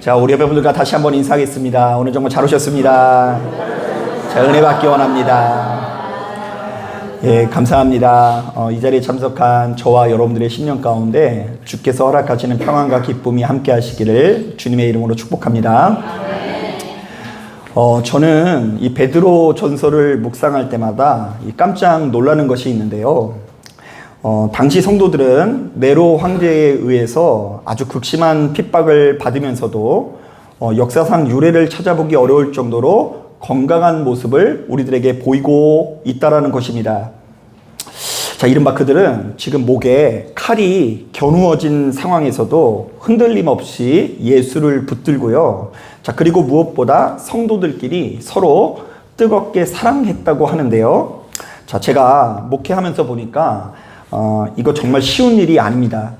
자, 우리 여러분들과 다시 한번 인사하겠습니다. 오늘 정말 잘 오셨습니다. 자, 은혜 받기 원합니다. 예, 감사합니다. 이 자리에 참석한 저와 여러분들의 신년 가운데 주께서 허락하시는 평안과 기쁨이 함께 하시기를 주님의 이름으로 축복합니다. 저는 이 베드로 전서를 묵상할 때마다 깜짝 놀라는 것이 있는데요. 당시 성도들은 네로 황제에 의해서 아주 극심한 핍박을 받으면서도 역사상 유례를 찾아보기 어려울 정도로 건강한 모습을 우리들에게 보이고 있다라는 것입니다. 자, 이른바 그들은 지금 목에 칼이 겨누어진 상황에서도 흔들림 없이 예수를 붙들고요. 자, 그리고 무엇보다 성도들끼리 서로 뜨겁게 사랑했다고 하는데요. 자, 제가 목회하면서 보니까 이거 정말 쉬운 일이 아닙니다.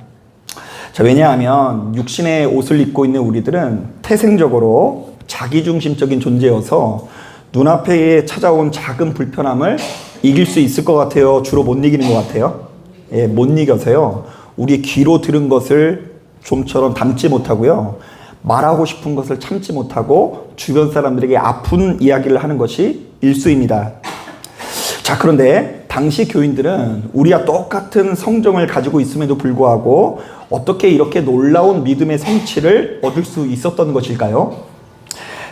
자, 왜냐하면 육신의 옷을 입고 있는 우리들은 태생적으로 자기중심적인 존재여서 눈앞에 찾아온 작은 불편함을 이길 수 있을 것 같아요? 주로 못 이기는 것 같아요? 예, 못 이겨서요. 우리 귀로 들은 것을 좀처럼 담지 못하고요. 말하고 싶은 것을 참지 못하고 주변 사람들에게 아픈 이야기를 하는 것이 일수입니다. 자, 그런데 당시 교인들은 우리와 똑같은 성정을 가지고 있음에도 불구하고 어떻게 이렇게 놀라운 믿음의 성취를 얻을 수 있었던 것일까요?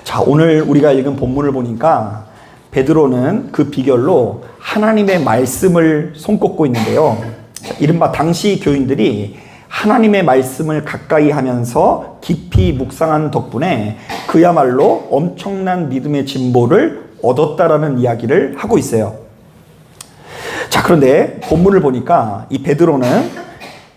자, 오늘 우리가 읽은 본문을 보니까 베드로는 그 비결로 하나님의 말씀을 손꼽고 있는데요. 자, 이른바 당시 교인들이 하나님의 말씀을 가까이 하면서 깊이 묵상한 덕분에 그야말로 엄청난 믿음의 진보를 얻었다라는 이야기를 하고 있어요. 자, 그런데 본문을 보니까 이 베드로는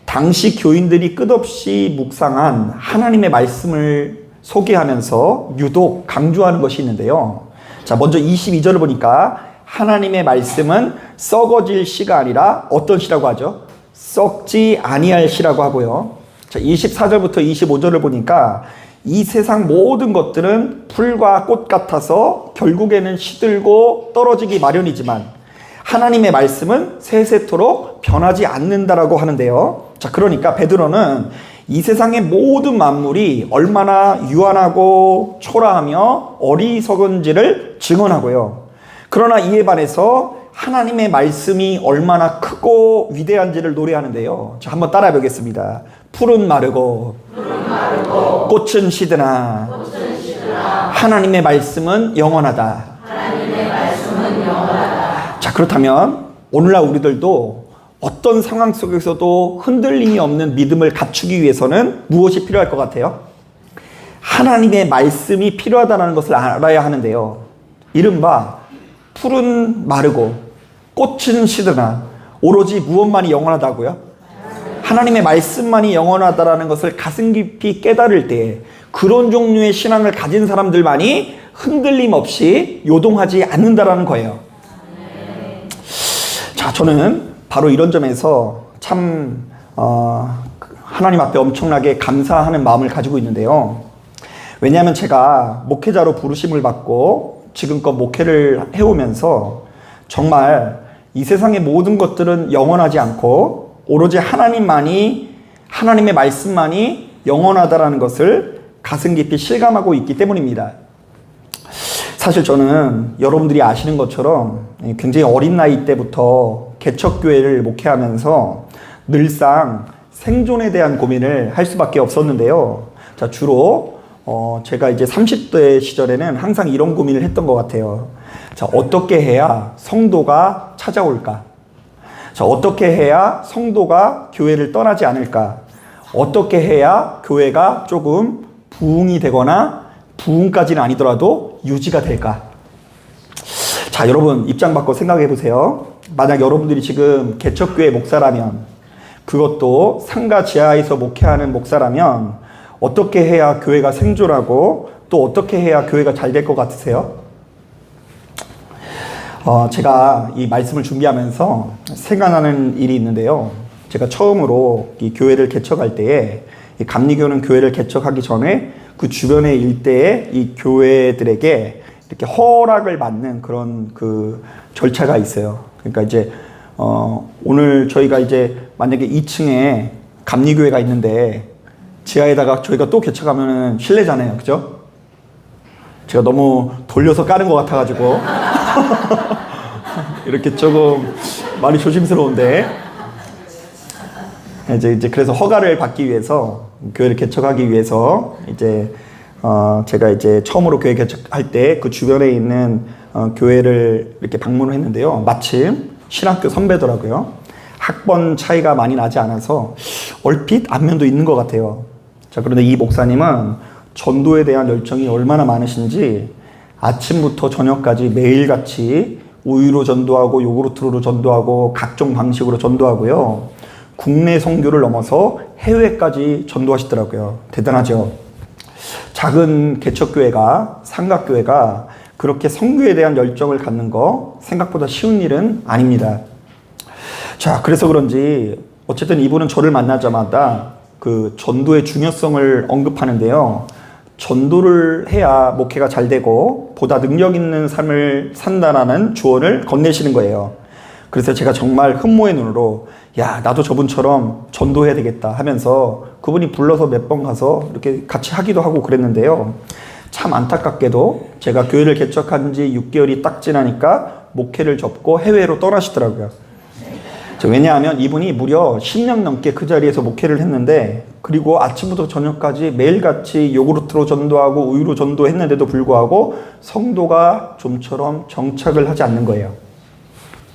당시 교인들이 끝없이 묵상한 하나님의 말씀을 소개하면서 유독 강조하는 것이 있는데요. 자, 먼저 22절을 보니까 하나님의 말씀은 썩어질 시가 아니라 어떤 시라고 하죠? 썩지 아니할 시라고 하고요. 자, 24절부터 25절을 보니까 이 세상 모든 것들은 풀과 꽃 같아서 결국에는 시들고 떨어지기 마련이지만 하나님의 말씀은 세세토록 변하지 않는다라고 하는데요. 자, 그러니까 베드로는 이 세상의 모든 만물이 얼마나 유한하고 초라하며 어리석은지를 증언하고요. 그러나 이에 반해서 하나님의 말씀이 얼마나 크고 위대한지를 노래하는데요. 자, 한번 따라해 보겠습니다. 풀은 마르고 꽃은 시드나 하나님의 말씀은 영원하다. 자, 그렇다면 오늘날 우리들도 어떤 상황 속에서도 흔들림이 없는 믿음을 갖추기 위해서는 무엇이 필요할 것 같아요? 하나님의 말씀이 필요하다는 것을 알아야 하는데요. 이른바 풀은 마르고 꽃은 시드나 오로지 무엇만이 영원하다고요? 하나님의 말씀만이 영원하다는 것을 가슴 깊이 깨달을 때 그런 종류의 신앙을 가진 사람들만이 흔들림 없이 요동하지 않는다라는 거예요. 자, 저는 바로 이런 점에서 참 하나님 앞에 엄청나게 감사하는 마음을 가지고 있는데요. 왜냐하면 제가 목회자로 부르심을 받고 지금껏 목회를 해오면서 정말 이 세상의 모든 것들은 영원하지 않고 오로지 하나님만이, 하나님의 말씀만이 영원하다라는 것을 가슴 깊이 실감하고 있기 때문입니다. 사실 저는 여러분들이 아시는 것처럼 굉장히 어린 나이 때부터 개척교회를 목회하면서 늘상 생존에 대한 고민을 할 수밖에 없었는데요. 자, 주로 제가 이제 30대 시절에는 항상 이런 고민을 했던 것 같아요. 자, 어떻게 해야 성도가 찾아올까? 자, 어떻게 해야 성도가 교회를 떠나지 않을까? 어떻게 해야 교회가 조금 부흥이 되거나 부흥까지는 아니더라도 유지가 될까? 자, 여러분 입장 바꿔 생각해 보세요. 만약 여러분들이 지금 개척교회 목사라면, 그것도 상가 지하에서 목회하는 목사라면 어떻게 해야 교회가 생존하고 또 어떻게 해야 교회가 잘 될 것 같으세요? 제가 이 말씀을 준비하면서 생각나는 일이 있는데요. 제가 처음으로 이 교회를 개척할 때에, 이 감리교는 교회를 개척하기 전에 그 주변의 일대의 이 교회들에게 이렇게 허락을 받는 그런 그 절차가 있어요. 그러니까 이제 오늘 저희가 이제 만약에 2층에 감리교회가 있는데 지하에다가 저희가 또 개척하면 실례잖아요. 그죠? 제가 너무 돌려서 까는 것 같아가지고 이렇게 조금 말이 조심스러운데 이제 그래서 허가를 받기 위해서 교회를 개척하기 위해서 이제 제가 이제 처음으로 교회 개척할 때 그 주변에 있는 교회를 이렇게 방문을 했는데요. 마침 신학교 선배더라고요. 학번 차이가 많이 나지 않아서 얼핏 안면도 있는 것 같아요. 자, 그런데 이 목사님은 전도에 대한 열정이 얼마나 많으신지 아침부터 저녁까지 매일같이 우유로 전도하고 요구르트로 전도하고 각종 방식으로 전도하고요. 국내 선교를 넘어서 해외까지 전도하시더라고요. 대단하죠. 작은 개척교회가, 삼각교회가 그렇게 선교에 대한 열정을 갖는 거 생각보다 쉬운 일은 아닙니다. 자, 그래서 그런지 어쨌든 이분은 저를 만나자마자 그 전도의 중요성을 언급하는데요. 전도를 해야 목회가 잘 되고 보다 능력 있는 삶을 산다라는 조언을 건네시는 거예요. 그래서 제가 정말 흠모의 눈으로 야, 나도 저분처럼 전도해야 되겠다 하면서 그분이 불러서 몇 번 가서 이렇게 같이 하기도 하고 그랬는데요. 참 안타깝게도 제가 교회를 개척한 지 6개월이 딱 지나니까 목회를 접고 해외로 떠나시더라고요. 왜냐하면 이분이 무려 10년 넘게 그 자리에서 목회를 했는데 그리고 아침부터 저녁까지 매일같이 요구르트로 전도하고 우유로 전도했는데도 불구하고 성도가 좀처럼 정착을 하지 않는 거예요.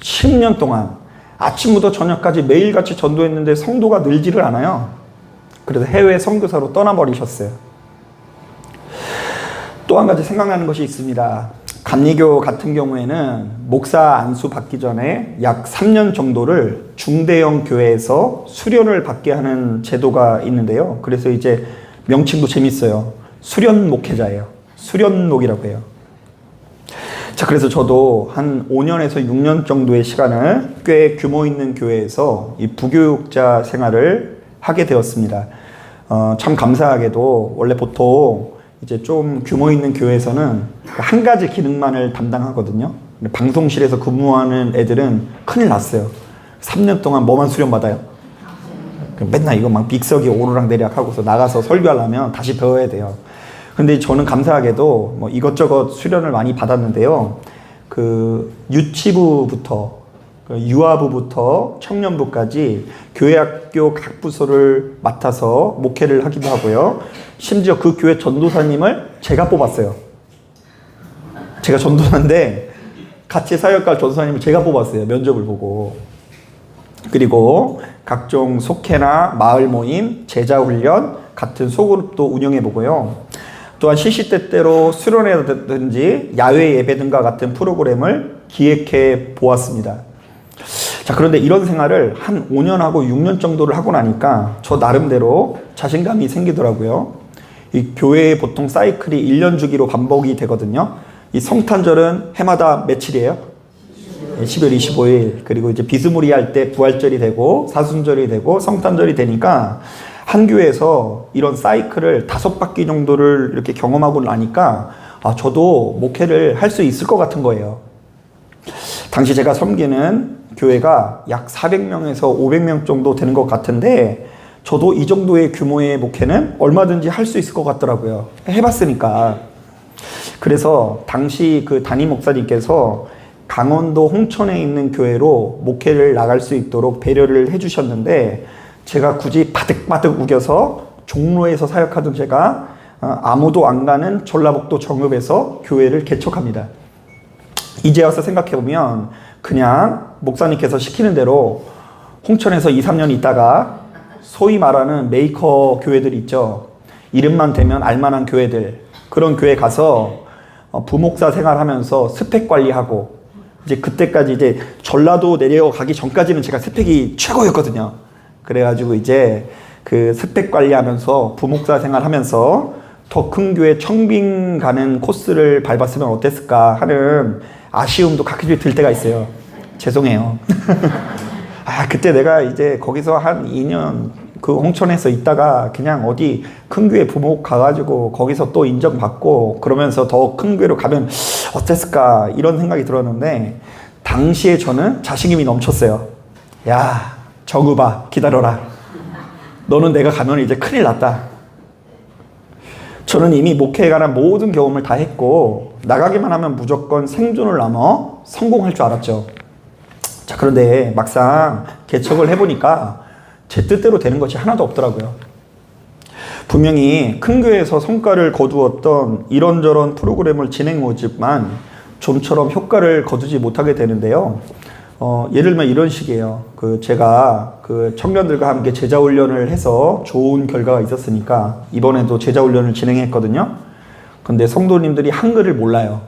10년 동안 아침부터 저녁까지 매일같이 전도했는데 성도가 늘지를 않아요. 그래서 해외 선교사로 떠나버리셨어요. 또 한 가지 생각나는 것이 있습니다. 감리교 같은 경우에는 목사 안수 받기 전에 약 3년 정도를 중대형 교회에서 수련을 받게 하는 제도가 있는데요. 그래서 이제 명칭도 재밌어요. 수련 목회자예요. 수련목이라고 해요. 자, 그래서 저도 한 5년에서 6년 정도의 시간을 꽤 규모 있는 교회에서 이 부교육자 생활을 하게 되었습니다. 참 감사하게도 원래 보통 이제 좀 규모 있는 교회에서는 한 가지 기능만을 담당하거든요. 방송실에서 근무하는 애들은 큰일 났어요. 3년 동안 뭐만 수련받아요? 맨날 이거 막 빅서기 오르락내리락 하고서 나가서 설교하려면 다시 배워야 돼요. 근데 저는 감사하게도 뭐 이것저것 수련을 많이 받았는데요. 그 유치부부터 유아부부터 청년부까지 교회학교 각 부서를 맡아서 목회를 하기도 하고요. 심지어 그 교회 전도사님을 제가 뽑았어요. 제가 전도사인데 같이 사역할 전도사님을 제가 뽑았어요. 면접을 보고. 그리고 각종 속회나 마을 모임, 제자 훈련 같은 소그룹도 운영해 보고요. 또한 시시때때로 수련회라든지 야외 예배 등과 같은 프로그램을 기획해 보았습니다. 자, 그런데 이런 생활을 한 5년하고 6년 정도를 하고 나니까 저 나름대로 자신감이 생기더라고요. 이 교회의 보통 사이클이 1년 주기로 반복이 되거든요. 이 성탄절은 해마다 며칠이에요? 10월 25일. 그리고 이제 비스무리 할 때 부활절이 되고 사순절이 되고 성탄절이 되니까 한 교회에서 이런 사이클을 5바퀴 정도를 이렇게 경험하고 나니까 저도 목회를 할 수 있을 것 같은 거예요. 당시 제가 섬기는 교회가 약 400명에서 500명 정도 되는 것 같은데 저도 이 정도의 규모의 목회는 얼마든지 할 수 있을 것 같더라고요. 해봤으니까. 그래서 당시 그 담임 목사님께서 강원도 홍천에 있는 교회로 목회를 나갈 수 있도록 배려를 해주셨는데 제가 굳이 바득바득 우겨서 종로에서 사역하던 제가 아무도 안 가는 전라북도 정읍에서 교회를 개척합니다. 이제 와서 생각해보면 그냥 목사님께서 시키는 대로 홍천에서 2, 3년 있다가 소위 말하는 메이커 교회들 있죠. 이름만 대면 알만한 교회들. 그런 교회 가서 부목사 생활하면서 스펙 관리하고 이제 그때까지 이제 전라도 내려가기 전까지는 제가 스펙이 최고였거든요. 그래가지고 이제 그 스펙 관리하면서 부목사 생활하면서 더 큰 교회 청빙 가는 코스를 밟았으면 어땠을까 하는 아쉬움도 가끔씩 들 때가 있어요. 죄송해요. 그때 내가 이제 거기서 한 2년 그 홍천에서 있다가 그냥 어디 큰 교회 부목 가가지고 거기서 또 인정받고 그러면서 더 큰 교회로 가면 어땠을까 이런 생각이 들었는데 당시에 저는 자신감이 넘쳤어요. 야, 정읍아 기다려라. 너는 내가 가면 이제 큰일 났다. 저는 이미 목회에 관한 모든 경험을 다 했고 나가기만 하면 무조건 생존을 넘어 성공할 줄 알았죠. 자, 그런데 막상 개척을 해보니까 제 뜻대로 되는 것이 하나도 없더라고요. 분명히 큰 교회에서 성과를 거두었던 이런저런 프로그램을 진행해오지만 좀처럼 효과를 거두지 못하게 되는데요. 예를 들면 이런 식이에요. 제가 청년들과 함께 제자훈련을 해서 좋은 결과가 있었으니까 이번에도 제자훈련을 진행했거든요. 근데 성도님들이 한글을 몰라요.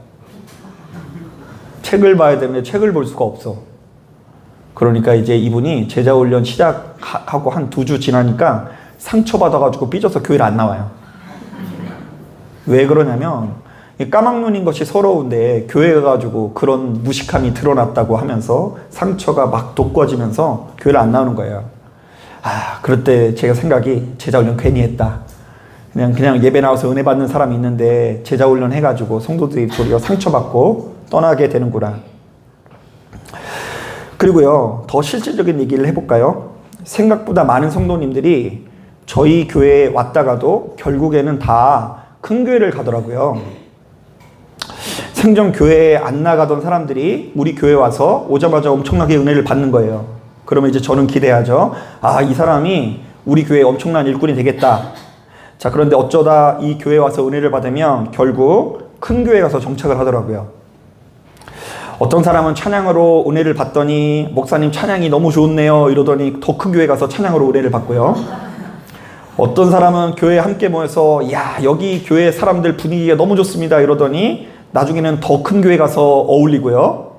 책을 봐야 되는데 책을 볼 수가 없어. 그러니까 이제 이분이 제자훈련 시작하고 한 2주 지나니까 상처받아가지고 삐져서 교회를 안 나와요. 왜 그러냐면 까막눈인 것이 서러운데 교회에 가지고 그런 무식함이 드러났다고 하면서 상처가 막 돋궈지면서 교회를 안 나오는 거예요. 그럴 때 제가 생각이 제자훈련 괜히 했다. 그냥 예배 나와서 은혜 받는 사람이 있는데 제자훈련 해가지고 성도들이 도리어 상처받고 떠나게 되는구나. 그리고요, 더 실질적인 얘기를 해볼까요? 생각보다 많은 성도님들이 저희 교회에 왔다가도 결국에는 다 큰 교회를 가더라고요. 생전 교회에 안 나가던 사람들이 우리 교회에 와서 오자마자 엄청나게 은혜를 받는 거예요. 그러면 이제 저는 기대하죠. 이 사람이 우리 교회에 엄청난 일꾼이 되겠다. 자, 그런데 어쩌다 이 교회에 와서 은혜를 받으면 결국 큰 교회에 가서 정착을 하더라고요. 어떤 사람은 찬양으로 은혜를 받더니 목사님 찬양이 너무 좋네요 이러더니 더 큰 교회 가서 찬양으로 은혜를 받고요. 어떤 사람은 교회에 함께 모여서 여기 교회 사람들 분위기가 너무 좋습니다 이러더니 나중에는 더 큰 교회 가서 어울리고요.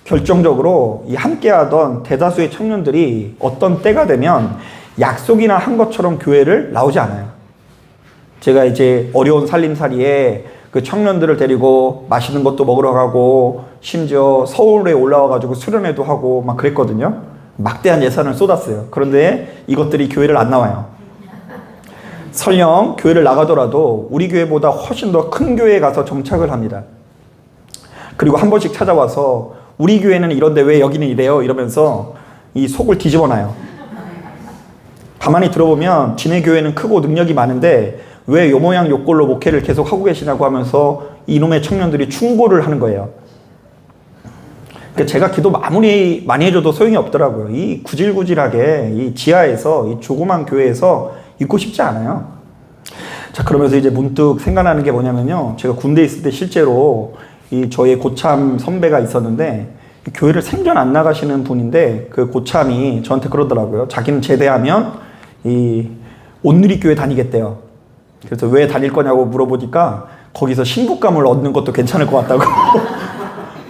결정적으로 이 함께하던 대다수의 청년들이 어떤 때가 되면 약속이나 한 것처럼 교회를 나오지 않아요. 제가 이제 어려운 살림살이에 그 청년들을 데리고 맛있는 것도 먹으러 가고 심지어 서울에 올라와가지고 수련회도 하고 막 그랬거든요. 막대한 예산을 쏟았어요. 그런데 이것들이 교회를 안 나와요. 설령 교회를 나가더라도 우리 교회보다 훨씬 더 큰 교회에 가서 정착을 합니다. 그리고 한 번씩 찾아와서 우리 교회는 이런데 왜 여기는 이래요? 이러면서 이 속을 뒤집어 놔요. 가만히 들어보면 지네 교회는 크고 능력이 많은데 왜 요 모양 요 꼴로 목회를 계속 하고 계시냐고 하면서 이놈의 청년들이 충고를 하는 거예요. 그러니까 제가 기도 아무리 많이 해줘도 소용이 없더라고요. 이 구질구질하게 이 지하에서 이 조그만 교회에서 있고 싶지 않아요. 자, 그러면서 이제 문득 생각나는 게 뭐냐면요. 제가 군대에 있을 때 실제로 이 저의 고참 선배가 있었는데 교회를 생전 안 나가시는 분인데 그 고참이 저한테 그러더라고요. 자기는 제대하면 이 온누리교회 다니겠대요. 그래서 왜 다닐 거냐고 물어보니까 거기서 신부감을 얻는 것도 괜찮을 것 같다고.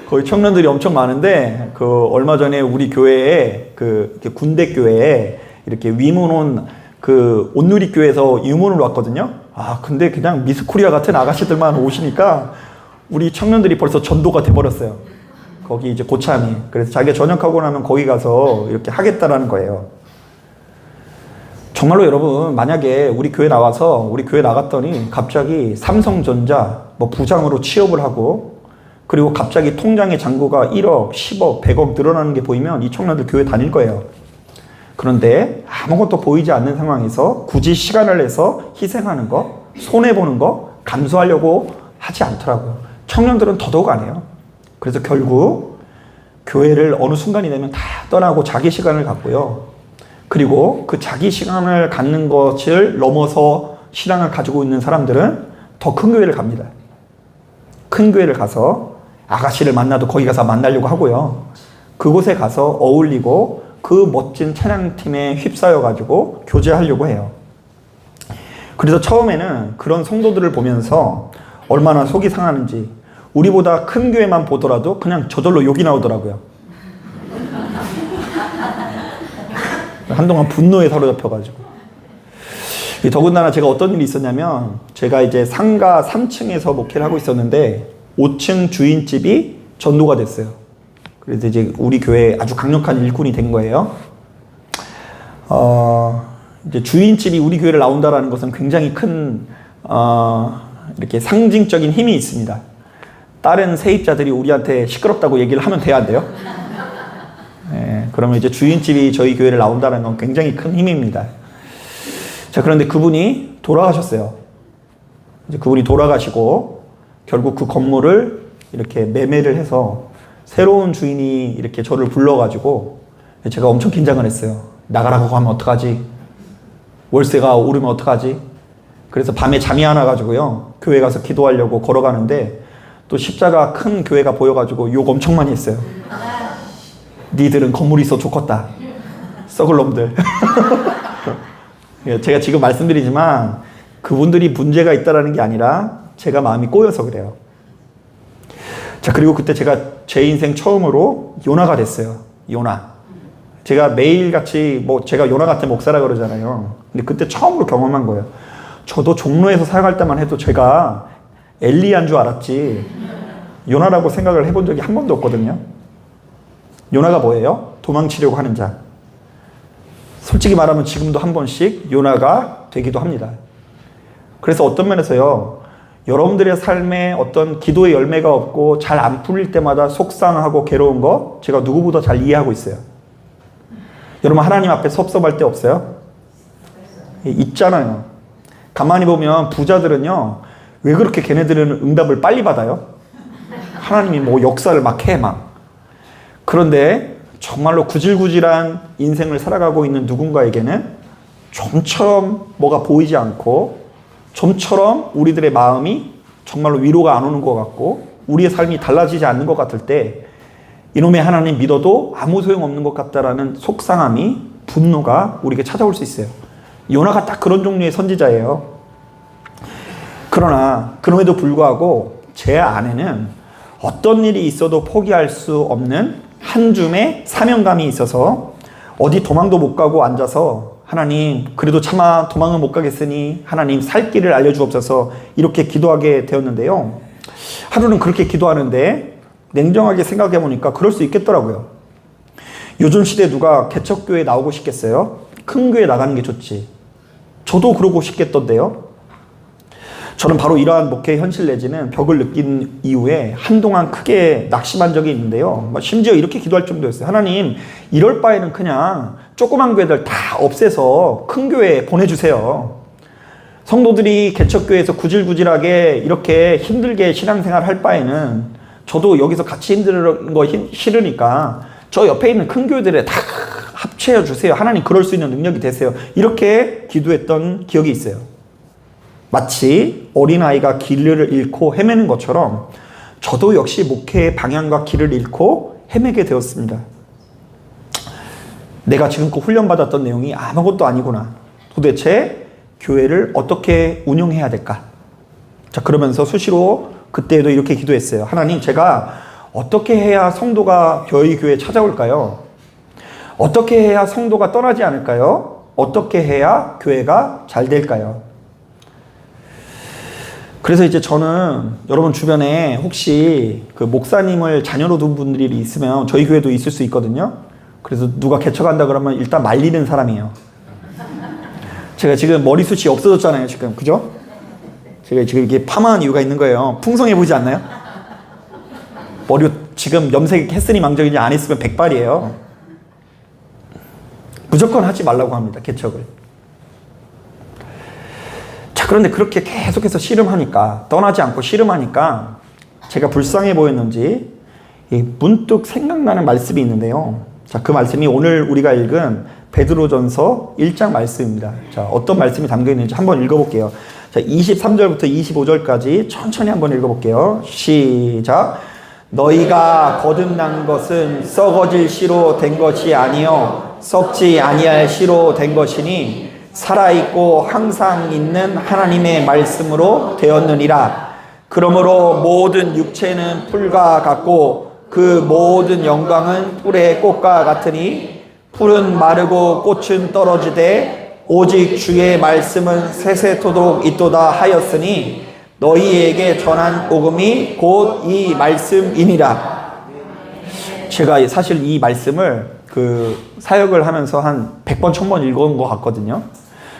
거기 청년들이 엄청 많은데 얼마 전에 우리 교회에 군대 교회에 이렇게 위문 온 온누리교회에서 유문을 왔거든요. 근데 그냥 미스코리아 같은 아가씨들만 오시니까 우리 청년들이 벌써 전도가 돼버렸어요. 거기 이제 고참이. 그래서 자기가 전역하고 나면 거기 가서 이렇게 하겠다라는 거예요. 정말로 여러분, 만약에 우리 교회 나와서 우리 교회 나갔더니 갑자기 삼성전자 부장으로 취업을 하고 그리고 갑자기 통장의 잔고가 1억, 10억, 100억 늘어나는 게 보이면 이 청년들 교회 다닐 거예요. 그런데 아무것도 보이지 않는 상황에서 굳이 시간을 내서 희생하는 거, 손해보는 거, 감수하려고 하지 않더라고요. 청년들은 더더욱 안 해요. 그래서 결국 교회를 어느 순간이 되면 다 떠나고 자기 시간을 갖고요. 그리고 그 자기 시간을 갖는 것을 넘어서 신앙을 가지고 있는 사람들은 더 큰 교회를 갑니다. 큰 교회를 가서 아가씨를 만나도 거기 가서 만나려고 하고요. 그곳에 가서 어울리고 그 멋진 찬양팀에 휩싸여가지고 교제하려고 해요. 그래서 처음에는 그런 성도들을 보면서 얼마나 속이 상하는지 우리보다 큰 교회만 보더라도 그냥 저절로 욕이 나오더라고요. 한동안 분노에 사로잡혀가지고. 더군다나 제가 어떤 일이 있었냐면 제가 이제 상가 3층에서 목회를 하고 있었는데 5층 주인집이 전도가 됐어요. 그래서 이제 우리 교회에 아주 강력한 일꾼이 된 거예요. 이제 주인집이 우리 교회를 나온다라는 것은 굉장히 큰, 이렇게 상징적인 힘이 있습니다. 다른 세입자들이 우리한테 시끄럽다고 얘기를 하면 돼야 안 돼요? 네, 그러면 이제 주인집이 저희 교회를 나온다는 건 굉장히 큰 힘입니다. 자, 그런데 그분이 돌아가셨어요. 이제 그분이 돌아가시고 결국 그 건물을 이렇게 매매를 해서 새로운 주인이 이렇게 저를 불러가지고 제가 엄청 긴장을 했어요. 나가라고 하면 어떡하지? 월세가 오르면 어떡하지? 그래서 밤에 잠이 안 와가지고요. 교회 가서 기도하려고 걸어가는데 또 십자가 큰 교회가 보여가지고 욕 엄청 많이 했어요. 니들은 건물이 있어 좋겠다. 썩을 놈들. 제가 지금 말씀드리지만 그분들이 문제가 있다라는 게 아니라 제가 마음이 꼬여서 그래요. 자, 그리고 그때 제가 제 인생 처음으로 요나가 됐어요. 요나. 제가 매일같이 제가 요나 같은 목사라 그러잖아요. 근데 그때 처음으로 경험한 거예요. 저도 종로에서 사역할 때만 해도 제가 엘리야인 줄 알았지 요나라고 생각을 해본 적이 한 번도 없거든요. 요나가 뭐예요? 도망치려고 하는 자. 솔직히 말하면 지금도 한 번씩 요나가 되기도 합니다. 그래서 어떤 면에서요, 여러분들의 삶에 어떤 기도의 열매가 없고 잘 안 풀릴 때마다 속상하고 괴로운 거 제가 누구보다 잘 이해하고 있어요. 여러분 하나님 앞에 섭섭할 때 없어요? 있잖아요. 가만히 보면 부자들은요, 왜 그렇게 걔네들은 응답을 빨리 받아요? 하나님이 역사를 막 해 막. 그런데 정말로 구질구질한 인생을 살아가고 있는 누군가에게는 좀처럼 뭐가 보이지 않고 좀처럼 우리들의 마음이 정말로 위로가 안 오는 것 같고 우리의 삶이 달라지지 않는 것 같을 때 이놈의 하나님 믿어도 아무 소용없는 것 같다라는 속상함이, 분노가 우리에게 찾아올 수 있어요. 요나가 딱 그런 종류의 선지자예요. 그러나 그럼에도 불구하고 제 안에는 어떤 일이 있어도 포기할 수 없는 한 줌의 사명감이 있어서 어디 도망도 못 가고 앉아서 하나님 그래도 차마 도망은 못 가겠으니 하나님 살 길을 알려주옵소서 이렇게 기도하게 되었는데요. 하루는 그렇게 기도하는데 냉정하게 생각해 보니까 그럴 수 있겠더라고요. 요즘 시대에 누가 개척교회에 나오고 싶겠어요? 큰 교회 나가는 게 좋지. 저도 그러고 싶겠던데요. 저는 바로 이러한 목회의 현실 내지는 벽을 느낀 이후에 한동안 크게 낙심한 적이 있는데요. 심지어 이렇게 기도할 정도였어요. 하나님, 이럴 바에는 그냥 조그만 교회들 다 없애서 큰 교회에 보내주세요. 성도들이 개척교회에서 구질구질하게 이렇게 힘들게 신앙생활 할 바에는 저도 여기서 같이 힘든 거 싫으니까 저 옆에 있는 큰 교회들에 다 합체해 주세요. 하나님 그럴 수 있는 능력이 되세요. 이렇게 기도했던 기억이 있어요. 마치 어린아이가 길을 잃고 헤매는 것처럼 저도 역시 목회의 방향과 길을 잃고 헤매게 되었습니다. 내가 지금껏 훈련받았던 내용이 아무것도 아니구나. 도대체 교회를 어떻게 운영해야 될까? 자, 그러면서 수시로 그때도 이렇게 기도했어요. 하나님, 제가 어떻게 해야 성도가 저희 교회에 찾아올까요? 어떻게 해야 성도가 떠나지 않을까요? 어떻게 해야 교회가 잘 될까요? 그래서 이제 저는 여러분 주변에 혹시 그 목사님을 자녀로 둔 분들이 있으면 저희 교회도 있을 수 있거든요. 그래서 누가 개척한다 그러면 일단 말리는 사람이에요. 제가 지금 머리숱이 없어졌잖아요, 지금. 그죠? 제가 지금 이렇게 파마한 이유가 있는 거예요. 풍성해 보이지 않나요? 머리 지금 염색했으니 망정이지 안 했으면 백발이에요. 무조건 하지 말라고 합니다, 개척을. 자, 그런데 그렇게 계속해서 씨름하니까, 떠나지 않고 씨름하니까 제가 불쌍해 보였는지 문득 생각나는 말씀이 있는데요. 자, 그 말씀이 오늘 우리가 읽은 베드로전서 1장 말씀입니다. 자, 어떤 말씀이 담겨 있는지 한번 읽어볼게요. 자, 23절부터 25절까지 천천히 한번 읽어볼게요. 시작. 너희가 거듭난 것은 썩어질 씨로 된 것이 아니요 썩지 아니할 씨로 된 것이니 살아있고 항상 있는 하나님의 말씀으로 되었느니라. 그러므로 모든 육체는 풀과 같고 그 모든 영광은 뿔의 꽃과 같으니 풀은 마르고 꽃은 떨어지되 오직 주의 말씀은 세세토록 있도다 하였으니 너희에게 전한 복음이 곧 이 말씀이니라. 제가 사실 이 말씀을 그 사역을 하면서 한 100번 1000번 읽은 것 같거든요.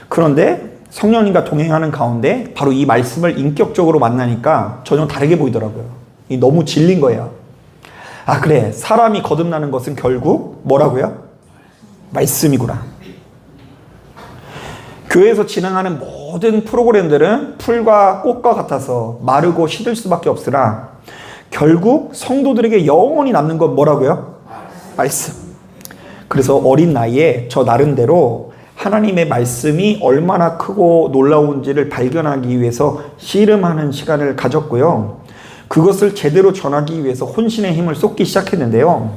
그런데 성령님과 동행하는 가운데 바로 이 말씀을 인격적으로 만나니까 전혀 다르게 보이더라고요. 너무 질린 거예요. 아, 그래, 사람이 거듭나는 것은 결국 뭐라고요? 말씀이구나. 교회에서 진행하는 모든 프로그램들은 풀과 꽃과 같아서 마르고 시들 수밖에 없으나 결국 성도들에게 영원히 남는 건 뭐라고요? 말씀. 그래서 어린 나이에 저 나름대로 하나님의 말씀이 얼마나 크고 놀라운지를 발견하기 위해서 씨름하는 시간을 가졌고요. 그것을 제대로 전하기 위해서 혼신의 힘을 쏟기 시작했는데요.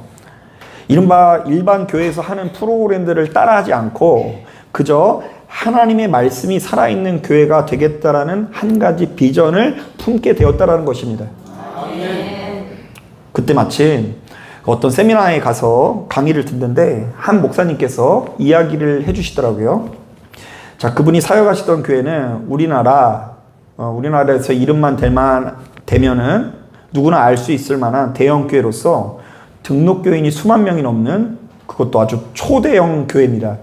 이른바 일반 교회에서 하는 프로그램들을 따라하지 않고 그저 하나님의 말씀이 살아있는 교회가 되겠다라는 한 가지 비전을 품게 되었다라는 것입니다. 그때 마침 어떤 세미나에 가서 강의를 듣는데 한 목사님께서 이야기를 해주시더라고요. 자, 그분이 사역하시던 교회는 우리나라에서 이름만 되면은 누구나 알 수 있을 만한 대형 교회로서 등록 교인이 수만 명이 넘는 그것도 아주 초대형 교회입니다.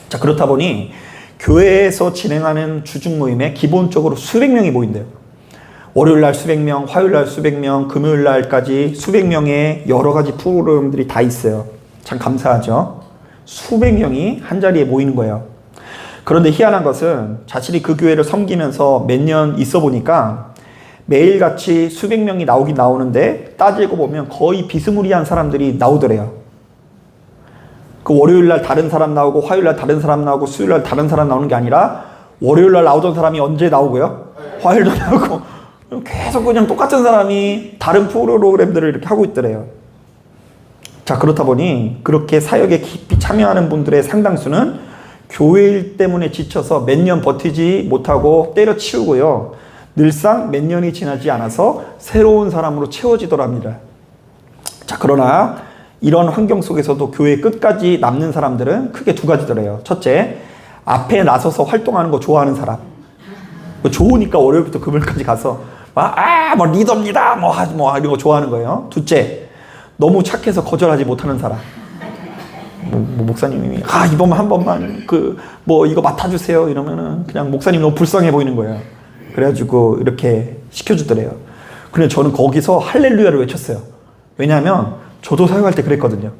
자, 그렇다 보니 교회에서 진행하는 주중 모임에 기본적으로 수백 명이 모인대요. 월요일 날 수백 명, 화요일 날 수백 명, 금요일 날까지 수백 명의 여러 가지 프로그램들이 다 있어요. 참 감사하죠. 수백 명이 한 자리에 모이는 거예요. 그런데 희한한 것은 자신이 그 교회를 섬기면서 몇 년 있어 보니까 매일같이 수백 명이 나오긴 나오는데 따지고 보면 거의 비스무리한 사람들이 나오더래요. 그 월요일 날 다른 사람 나오고 화요일 날 다른 사람 나오고 수요일 날 다른 사람 나오는 게 아니라 월요일 날 나오던 사람이 언제 나오고요? 화요일도 나오고 계속 그냥 똑같은 사람이 다른 프로그램들을 이렇게 하고 있더래요. 자, 그렇다 보니 그렇게 사역에 깊이 참여하는 분들의 상당수는 교회 일 때문에 지쳐서 몇 년 버티지 못하고 때려치우고요. 늘상 몇 년이 지나지 않아서 새로운 사람으로 채워지더랍니다. 자, 그러나 이런 환경 속에서도 교회 끝까지 남는 사람들은 크게 두 가지더래요. 첫째, 앞에 나서서 활동하는 거 좋아하는 사람. 좋으니까 월요일부터 금요일까지 가서 뭐 리더입니다 뭐 이런 거 좋아하는 거예요. 둘째, 너무 착해서 거절하지 못하는 사람. 목사님이 이번만 한 번만 이거 맡아주세요 이러면은 그냥 목사님 너무 불쌍해 보이는 거예요. 그래가지고 이렇게 시켜주더래요. 근데 저는 거기서 할렐루야를 외쳤어요. 왜냐하면 저도 사역할 때 그랬거든요.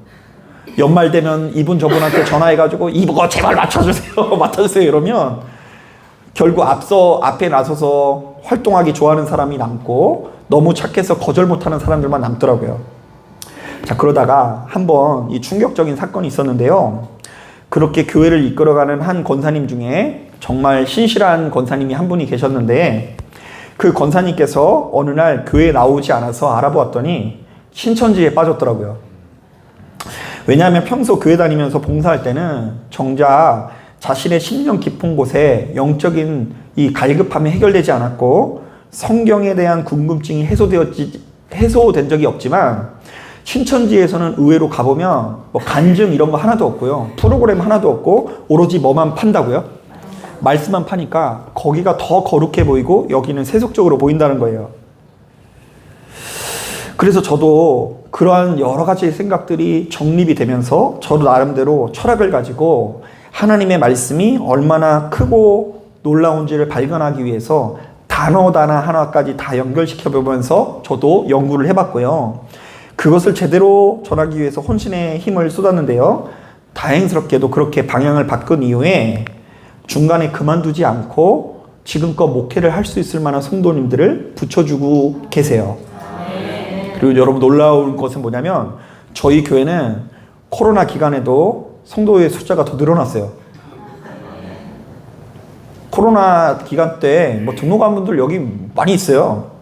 연말 되면 이분 저분한테 전화해가지고 이거 제발 맡아주세요 이러면 결국 앞에 나서서 활동하기 좋아하는 사람이 남고 너무 착해서 거절 못하는 사람들만 남더라고요. 자, 그러다가 한번 이 충격적인 사건이 있었는데요. 그렇게 교회를 이끌어가는 한 권사님 중에 정말 신실한 권사님이 한 분이 계셨는데 그 권사님께서 어느 날 교회에 나오지 않아서 알아보았더니 신천지에 빠졌더라고요. 왜냐하면 평소 교회 다니면서 봉사할 때는 정작 자신의 심령 깊은 곳에 영적인 이 갈급함이 해결되지 않았고 성경에 대한 궁금증이 해소된 적이 없지만 신천지에서는 의외로 가보면 간증 이런 거 하나도 없고요. 프로그램 하나도 없고 오로지 뭐만 판다고요? 말씀만 파니까 거기가 더 거룩해 보이고 여기는 세속적으로 보인다는 거예요. 그래서 저도 그러한 여러 가지 생각들이 정립이 되면서 저도 나름대로 철학을 가지고 하나님의 말씀이 얼마나 크고 놀라운지를 발견하기 위해서 단어 하나까지 다 연결시켜 보면서 저도 연구를 해봤고요. 그것을 제대로 전하기 위해서 혼신의 힘을 쏟았는데요. 다행스럽게도 그렇게 방향을 바꾼 이후에 중간에 그만두지 않고 지금껏 목회를 할 수 있을 만한 성도님들을 붙여주고 계세요. 그리고 여러분 놀라운 것은 뭐냐면 저희 교회는 코로나 기간에도 성도의 숫자가 더 늘어났어요. 코로나 기간 때 등록한 분들 여기 많이 있어요.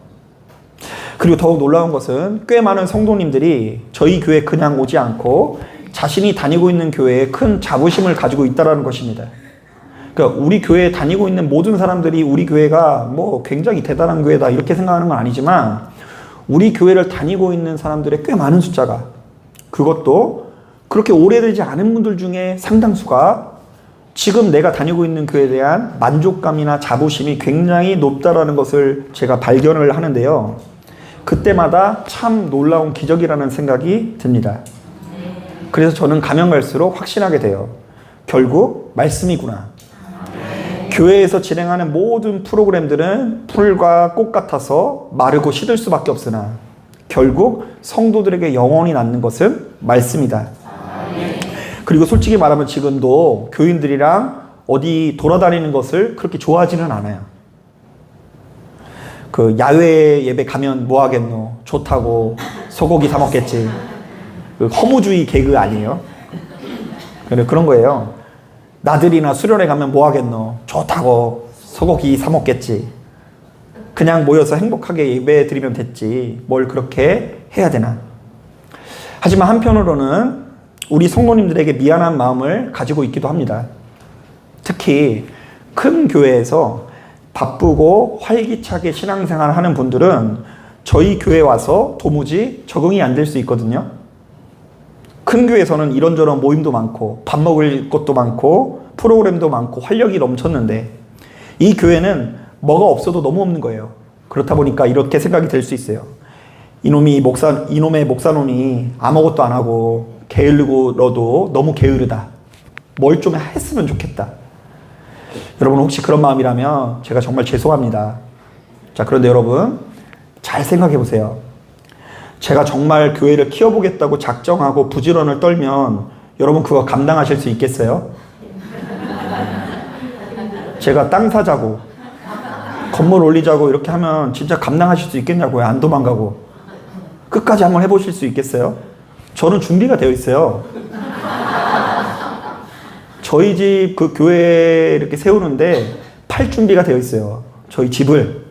그리고 더욱 놀라운 것은 꽤 많은 성도님들이 저희 교회에 그냥 오지 않고 자신이 다니고 있는 교회에 큰 자부심을 가지고 있다는 것입니다. 그러니까 우리 교회에 다니고 있는 모든 사람들이 우리 교회가 굉장히 대단한 교회다 이렇게 생각하는 건 아니지만 우리 교회를 다니고 있는 사람들의 꽤 많은 숫자가 그것도 그렇게 오래되지 않은 분들 중에 상당수가 지금 내가 다니고 있는 교회에 대한 만족감이나 자부심이 굉장히 높다라는 것을 제가 발견을 하는데요. 그때마다 참 놀라운 기적이라는 생각이 듭니다. 그래서 저는 가면 갈수록 확신하게 돼요. 결국 말씀이구나. 교회에서 진행하는 모든 프로그램들은 풀과 꽃 같아서 마르고 시들 수밖에 없으나 결국 성도들에게 영원히 남는 것은 말씀이다. 그리고 솔직히 말하면 지금도 교인들이랑 어디 돌아다니는 것을 그렇게 좋아하지는 않아요. 그 야외 예배 가면 뭐 하겠노? 좋다고 소고기 사 먹겠지. 그 허무주의 개그 아니에요? 그런 거예요. 나들이나 수련회 가면 뭐 하겠노? 좋다고 소고기 사 먹겠지. 그냥 모여서 행복하게 예배 드리면 됐지. 뭘 그렇게 해야 되나? 하지만 한편으로는 우리 성도님들에게 미안한 마음을 가지고 있기도 합니다. 특히 큰 교회에서 바쁘고 활기차게 신앙생활 하는 분들은 저희 교회에 와서 도무지 적응이 안 될 수 있거든요. 큰 교회에서는 이런저런 모임도 많고 밥 먹을 것도 많고 프로그램도 많고 활력이 넘쳤는데 이 교회는 뭐가 없어도 너무 없는 거예요. 그렇다 보니까 이렇게 생각이 들 수 있어요. 이놈의 목사놈이 아무것도 안 하고 게으르고도 너무 게으르다. 뭘 좀 했으면 좋겠다. 여러분 혹시 그런 마음이라면 제가 정말 죄송합니다. 자, 그런데 여러분 잘 생각해 보세요. 제가 정말 교회를 키워보겠다고 작정하고 부지런을 떨면 여러분 그거 감당하실 수 있겠어요? 제가 땅 사자고 건물 올리자고 이렇게 하면 진짜 감당하실 수 있겠냐고요. 안 도망가고 끝까지 한번 해보실 수 있겠어요? 저는 준비가 되어 있어요. 저희 집 그 교회 이렇게 세우는데 팔 준비가 되어 있어요. 저희 집을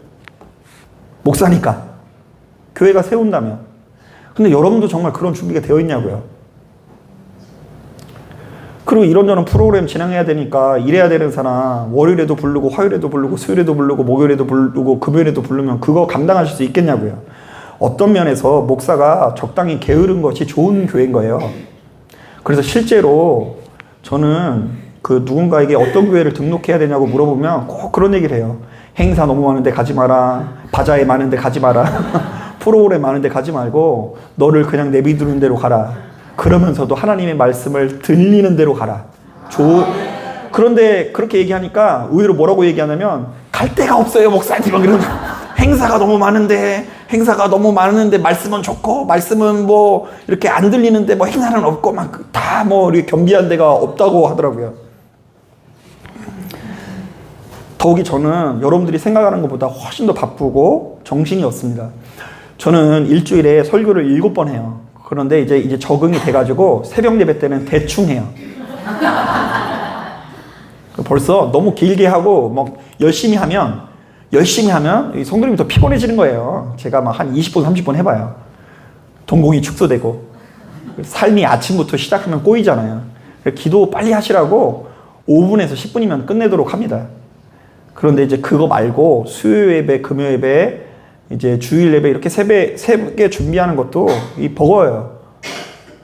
목사니까 교회가 세운다면. 근데 여러분도 정말 그런 준비가 되어 있냐고요. 그리고 이런저런 프로그램 진행해야 되니까 일해야 되는 사람 월요일에도 부르고 화요일에도 부르고 수요일에도 부르고 목요일에도 부르고 금요일에도 부르면 그거 감당하실 수 있겠냐고요. 어떤 면에서 목사가 적당히 게으른 것이 좋은 교회인 거예요. 그래서 실제로 저는 그 누군가에게 어떤 교회를 등록해야 되냐고 물어보면 꼭 그런 얘기를 해요. 행사 너무 많은데 가지 마라. 바자회 많은데 가지 마라. 프로그램 많은데 가지 말고 너를 그냥 내비두는 대로 가라. 그러면서도 하나님의 말씀을 들리는 대로 가라. 그런데 그렇게 얘기하니까 의외로 뭐라고 얘기하냐면 갈 데가 없어요 목사님. 이런 행사가 너무 많은데 말씀은 좋고 말씀은 뭐 이렇게 안 들리는데 뭐 행사는 없고 막 다 뭐 이렇게 겸비한 데가 없다고 하더라고요. 더욱이 저는 여러분들이 생각하는 것보다 훨씬 더 바쁘고 정신이 없습니다. 저는 일주일에 설교를 7번 해요. 그런데 이제 적응이 돼가지고 새벽 예배 때는 대충 해요. 벌써 너무 길게 하고 막 열심히 하면 성도님이 더 피곤해지는 거예요. 제가 막 한 20분, 30분 해봐요. 동공이 축소되고 삶이 아침부터 시작하면 꼬이잖아요. 기도 빨리 하시라고 5분에서 10분이면 끝내도록 합니다. 그런데 이제 그거 말고 수요 예배, 금요 예배, 이제 주일 예배 이렇게 새벽에 준비하는 것도 버거워요.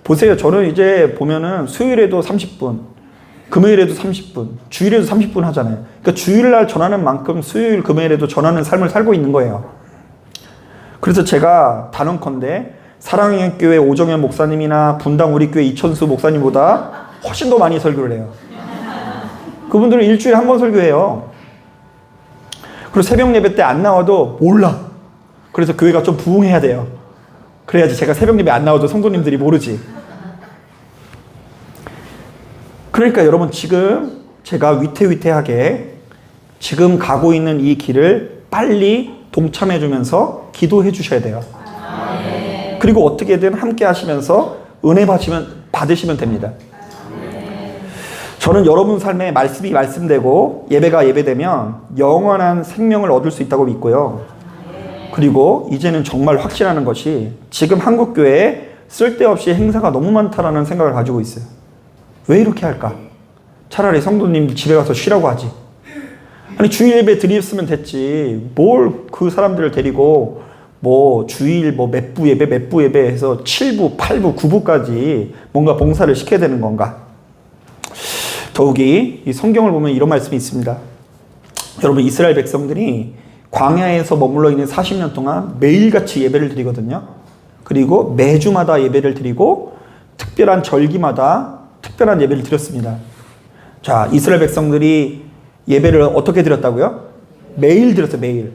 보세요. 저는 이제 보면은 수요일에도 30분, 금요일에도 30분, 주일에도 30분 하잖아요. 그러니까 주일날 전하는 만큼 수요일, 금요일에도 전하는 삶을 살고 있는 거예요. 그래서 제가 단언컨대 사랑의 교회 오정현 목사님이나 분당 우리교회 이천수 목사님보다 훨씬 더 많이 설교를 해요. 그분들은 일주일에 한 번 설교해요. 그리고 새벽 예배 때 안 나와도 몰라. 그래서 교회가 좀 부흥해야 돼요. 그래야지 제가 새벽 예배 안 나와도 성도님들이 모르지. 그러니까 여러분 지금 제가 위태위태하게 지금 가고 있는 이 길을 빨리 동참해 주면서 기도해 주셔야 돼요. 그리고 어떻게든 함께 하시면서 은혜 받으시면 됩니다. 저는 여러분 삶에 말씀이 말씀되고 예배가 예배되면 영원한 생명을 얻을 수 있다고 믿고요. 그리고 이제는 정말 확신하는 것이 지금 한국교회에 쓸데없이 행사가 너무 많다라는 생각을 가지고 있어요. 왜 이렇게 할까? 차라리 성도님 집에 가서 쉬라고 하지. 아니 주일 예배 드렸으면 됐지. 뭘 그 사람들을 데리고 뭐 주일 뭐 몇 부 예배 해서 7부, 8부, 9부까지 뭔가 봉사를 시켜야 되는 건가? 더욱이 이 성경을 보면 이런 말씀이 있습니다. 여러분 이스라엘 백성들이 광야에서 머물러 있는 40년 동안 매일같이 예배를 드리거든요. 그리고 매주마다 예배를 드리고 특별한 절기마다 특별한 예배를 드렸습니다. 자, 이스라엘 백성들이 예배를 어떻게 드렸다고요? 매일 드렸어요. 매일.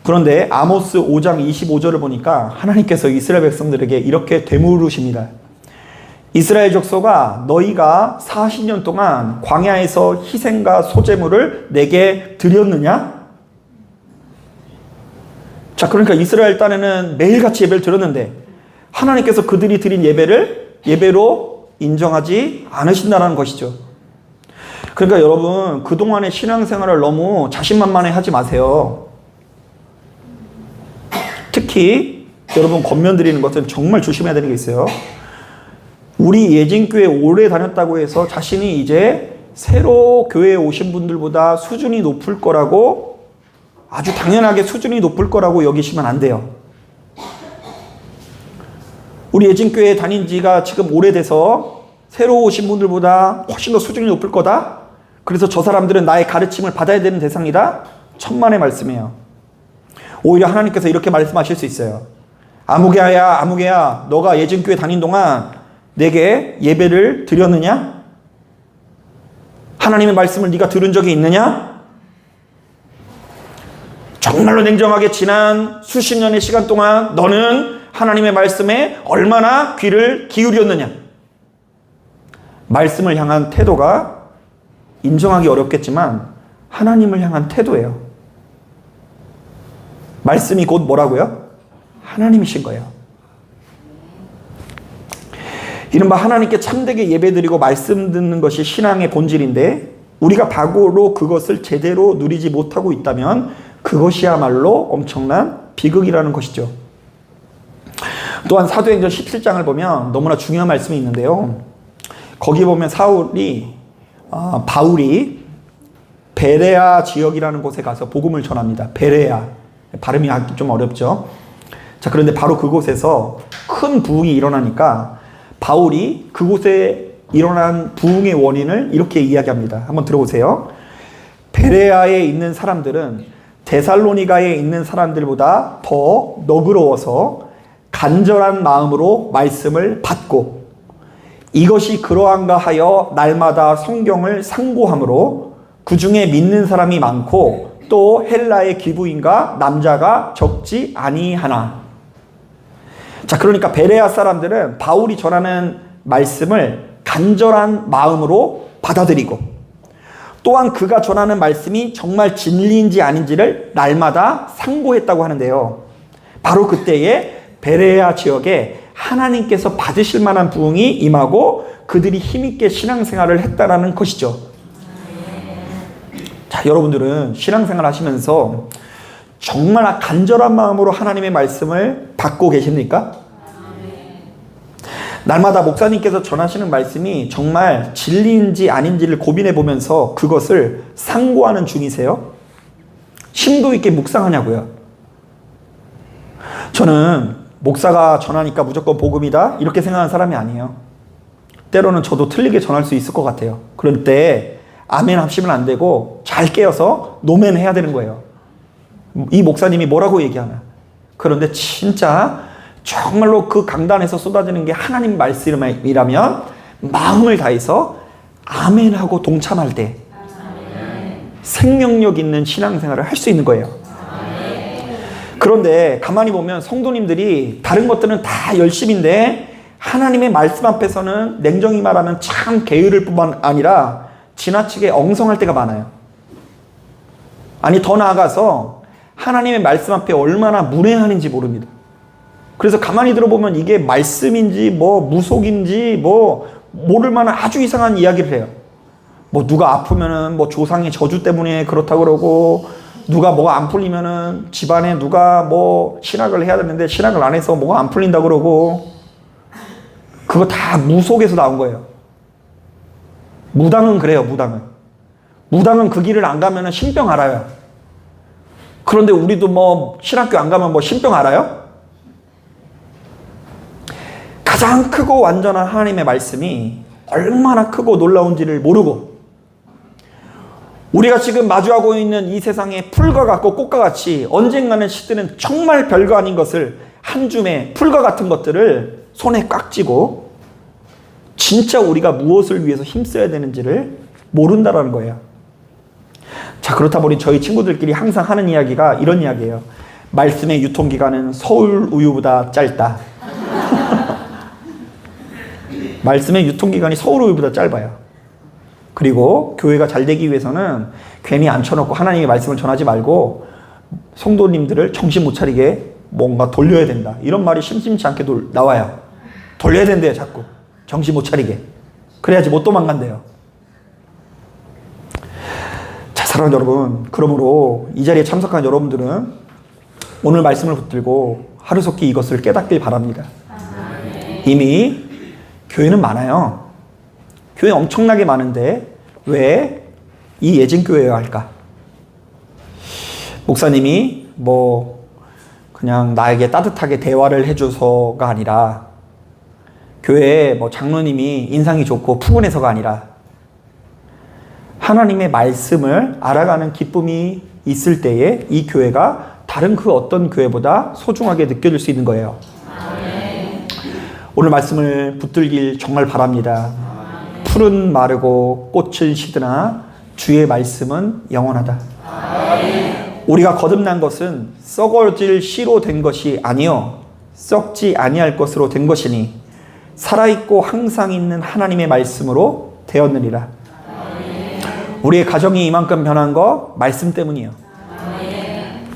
그런데 아모스 5장 25절을 보니까 하나님께서 이스라엘 백성들에게 이렇게 되물으십니다. 이스라엘 족속아, 너희가 40년 동안 광야에서 희생과 소제물을 내게 드렸느냐? 자, 그러니까 이스라엘 딴에는 매일같이 예배를 드렸는데 하나님께서 그들이 드린 예배를 예배로 인정하지 않으신다는 것이죠. 그러니까 여러분, 그동안의 신앙생활을 너무 자신만만해 하지 마세요. 특히 여러분, 권면드리는 것은 정말 조심해야 되는 게 있어요. 우리 예진교회 오래 다녔다고 해서 자신이 이제 새로 교회에 오신 분들보다 수준이 높을 거라고, 아주 당연하게 수준이 높을 거라고 여기시면 안 돼요. 우리 예진교회에 다닌 지가 지금 오래돼서 새로 오신 분들보다 훨씬 더 수준이 높을 거다? 그래서 저 사람들은 나의 가르침을 받아야 되는 대상이다? 천만의 말씀이에요. 오히려 하나님께서 이렇게 말씀하실 수 있어요. 아무개야, 아무개야, 너가 예진교회 다닌 동안 내게 예배를 드렸느냐? 하나님의 말씀을 네가 들은 적이 있느냐? 정말로 냉정하게 지난 수십 년의 시간 동안 너는 하나님의 말씀에 얼마나 귀를 기울였느냐? 말씀을 향한 태도가 인정하기 어렵겠지만 하나님을 향한 태도예요. 말씀이 곧 뭐라고요? 하나님이신 거예요. 이른바 하나님께 참되게 예배드리고 말씀 듣는 것이 신앙의 본질인데 우리가 바로 그것을 제대로 누리지 못하고 있다면 그것이야말로 엄청난 비극이라는 것이죠. 또한 사도행전 17장을 보면 너무나 중요한 말씀이 있는데요. 거기 보면 바울이 베레아 지역이라는 곳에 가서 복음을 전합니다. 베레아. 발음이 좀 어렵죠. 자, 그런데 바로 그곳에서 큰 부흥이 일어나니까 바울이 그곳에 일어난 부흥의 원인을 이렇게 이야기합니다. 한번 들어보세요. 베레아에 있는 사람들은 데살로니가에 있는 사람들보다 더 너그러워서 간절한 마음으로 말씀을 받고 이것이 그러한가 하여 날마다 성경을 상고함으로 그 중에 믿는 사람이 많고 또 헬라의 기부인과 남자가 적지 아니하나. 자, 그러니까 베레아 사람들은 바울이 전하는 말씀을 간절한 마음으로 받아들이고 또한 그가 전하는 말씀이 정말 진리인지 아닌지를 날마다 상고했다고 하는데요. 바로 그때에 베레아 지역에 하나님께서 받으실 만한 부흥이 임하고 그들이 힘있게 신앙생활을 했다라는 것이죠. 자, 여러분들은 신앙생활 하시면서 정말 간절한 마음으로 하나님의 말씀을 받고 계십니까? 날마다 목사님께서 전하시는 말씀이 정말 진리인지 아닌지를 고민해 보면서 그것을 상고하는 중이세요? 심도 있게 묵상하냐고요? 저는 목사가 전하니까 무조건 복음이다 이렇게 생각하는 사람이 아니에요. 때로는 저도 틀리게 전할 수 있을 것 같아요. 그럴 때 아멘 합시면 안 되고 잘 깨어서 노멘 해야 되는 거예요. 이 목사님이 뭐라고 얘기하나. 그런데 진짜 정말로 그 강단에서 쏟아지는 게 하나님 말씀이라면 마음을 다해서 아멘하고 동참할 때 생명력 있는 신앙생활을 할 수 있는 거예요. 그런데 가만히 보면 성도님들이 다른 것들은 다 열심인데 하나님의 말씀 앞에서는 냉정히 말하면 참 게으를 뿐만 아니라 지나치게 엉성할 때가 많아요. 아니, 더 나아가서 하나님의 말씀 앞에 얼마나 문외한인지 모릅니다. 그래서 가만히 들어보면 이게 말씀인지 뭐 무속인지 뭐 모를 만한 아주 이상한 이야기를 해요. 뭐 누가 아프면은 뭐 조상의 저주 때문에 그렇다고 그러고 누가 뭐가 안 풀리면은 집안에 누가 뭐 신학을 해야 되는데 신학을 안 해서 뭐가 안 풀린다고 그러고 그거 다 무속에서 나온 거예요. 무당은 그래요. 무당은 그 길을 안 가면은 신병 알아요. 그런데 우리도 뭐 신학교 안 가면 뭐 신병 알아요? 가장 크고 완전한 하나님의 말씀이 얼마나 크고 놀라운지를 모르고 우리가 지금 마주하고 있는 이 세상의 풀과 같고 꽃과 같이 언젠가는 시드는 정말 별거 아닌 것을 한 줌의 풀과 같은 것들을 손에 꽉 쥐고 진짜 우리가 무엇을 위해서 힘써야 되는지를 모른다라는 거예요. 자, 그렇다 보니 저희 친구들끼리 항상 하는 이야기가 이런 이야기예요. 말씀의 유통기간은 서울 우유보다 짧다. 말씀의 유통기간이 서울의보다 짧아요. 그리고 교회가 잘 되기 위해서는 괜히 앉혀놓고 하나님의 말씀을 전하지 말고 성도님들을 정신 못 차리게 뭔가 돌려야 된다. 이런 말이 심심치 않게 나와요. 돌려야 된대요, 자꾸. 정신 못 차리게. 그래야지 못 도망간대요. 자, 사랑하는 여러분, 그러므로 이 자리에 참석한 여러분들은 오늘 말씀을 붙들고 하루속히 이것을 깨닫길 바랍니다. 이미 교회는 많아요. 교회 엄청나게 많은데 왜 이 예진교회여야 할까? 목사님이 그냥 나에게 따뜻하게 대화를 해줘서가 아니라, 교회에 장로님이 인상이 좋고 푸근해서가 아니라, 하나님의 말씀을 알아가는 기쁨이 있을 때에 이 교회가 다른 그 어떤 교회보다 소중하게 느껴질 수 있는 거예요. 오늘 말씀을 붙들길 정말 바랍니다. 풀은 마르고 꽃은 시드나 주의 말씀은 영원하다. 우리가 거듭난 것은 썩어질 씨로 된 것이 아니요 썩지 아니할 것으로 된 것이니 살아있고 항상 있는 하나님의 말씀으로 되었느니라. 우리의 가정이 이만큼 변한 거 말씀 때문이에요.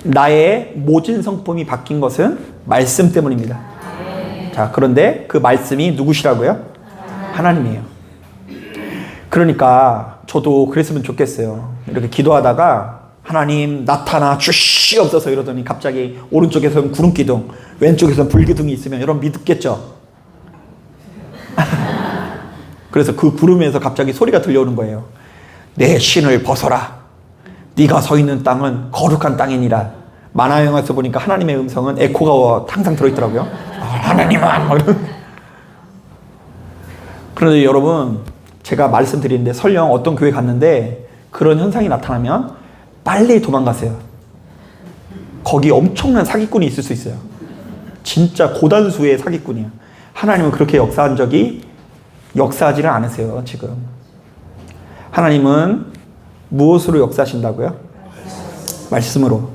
나의 모진 성품이 바뀐 것은 말씀 때문입니다. 자, 그런데 그 말씀이 누구시라고요? 하나님이에요. 그러니까 저도 그랬으면 좋겠어요. 이렇게 기도하다가 하나님 나타나 주시옵소서 이러더니 갑자기 오른쪽에서는 구름기둥, 왼쪽에서는 불기둥이 있으면 여러분 믿겠죠? 그래서 그 구름에서 갑자기 소리가 들려오는 거예요. 내 신을 벗어라. 네가 서 있는 땅은 거룩한 땅이니라. 만화 영화에서 보니까 하나님의 음성은 에코가 항상 들어있더라고요. 하나님은 그런데 여러분, 제가 말씀드리는데 설령 어떤 교회 갔는데 그런 현상이 나타나면 빨리 도망가세요. 거기 엄청난 사기꾼이 있을 수 있어요. 진짜 고단수의 사기꾼이야. 하나님은 그렇게 역사하지를 않으세요. 지금 하나님은 무엇으로 역사하신다고요? 말씀으로.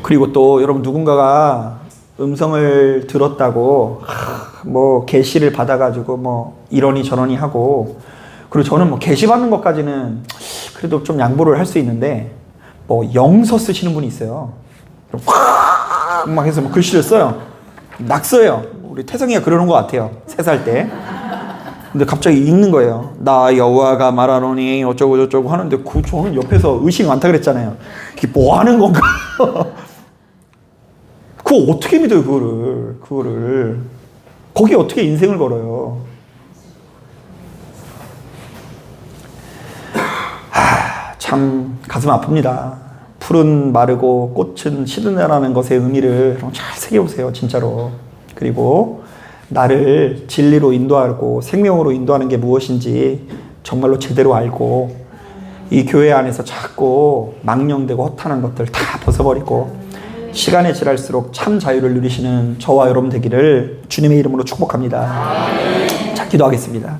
그리고 또 여러분, 누군가가 음성을 들었다고 계시를 받아가지고 이러니 저러니 하고, 그리고 저는 계시 받는 것까지는 그래도 좀 양보를 할 수 있는데, 영서 쓰시는 분이 있어요. 막 해서 글씨를 써요. 낙서예요. 우리 태성이가 그러는 것 같아요. 3살 때. 근데 갑자기 읽는 거예요. 나 여호와가 말하노니 어쩌고 저쩌고 하는데, 저는 옆에서 의식 많다 그랬잖아요. 이게 뭐 하는 건가? 그거 어떻게 믿어요, 그거를. 거기에 어떻게 인생을 걸어요? 참 가슴 아픕니다. 풀은 마르고 꽃은 시드나라는 것의 의미를 잘 새겨보세요, 진짜로. 그리고 나를 진리로 인도하고 생명으로 인도하는 게 무엇인지 정말로 제대로 알고, 이 교회 안에서 자꾸 망령되고 허탄한 것들 다 벗어버리고 시간이 지날수록 참 자유를 누리시는 저와 여러분 되기를 주님의 이름으로 축복합니다. 자, 기도하겠습니다.